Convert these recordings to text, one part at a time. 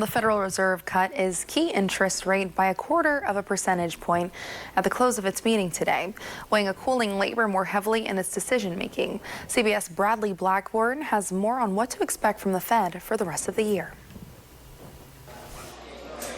The Federal Reserve cut its key interest rate by 1/4 percentage point at the close of its meeting today, weighing a cooling labor more heavily in its decision making. CBS Bradley Blackburn has more on what to expect from the Fed for the rest of the year.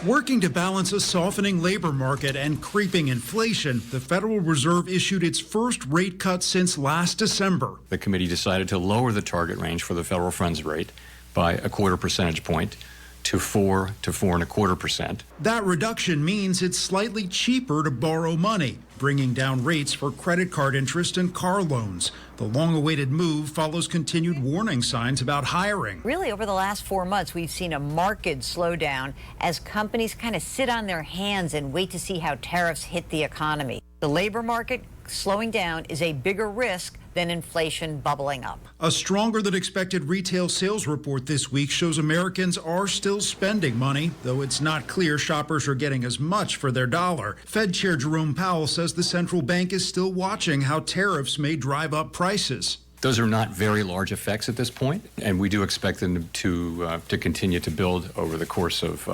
Working to balance a softening labor market and creeping inflation, the Federal Reserve issued its first rate cut since last December. The committee decided to lower the target range for the federal funds rate by 1/4 percentage point to 4 to 4.25%. That reduction means it's slightly cheaper to borrow money, bringing down rates for credit card interest and car loans. The long-awaited move follows continued warning signs about hiring. Really, over the last 4 months, we've seen a marked slowdown as companies kind of sit on their hands and wait to see how tariffs hit the economy. The labor market slowing down is a bigger risk than inflation bubbling up. A stronger than expected retail sales report this week shows Americans are still spending money, though it's not clear shoppers are getting as much for their dollar. Fed Chair Jerome Powell says the central bank is still watching how tariffs may drive up prices. Those are not very large effects at this point, and we do expect them to continue to build over the course of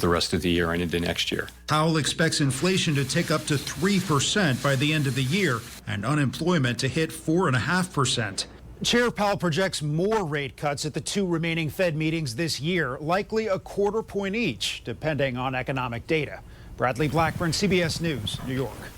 the rest of the year and into next year. Powell expects inflation to tick up to 3% by the end of the year and unemployment to hit 4.5%. Chair Powell projects more rate cuts at the 2 remaining Fed meetings this year, likely 1/4 point each, depending on economic data. Bradley Blackburn, CBS News, New York.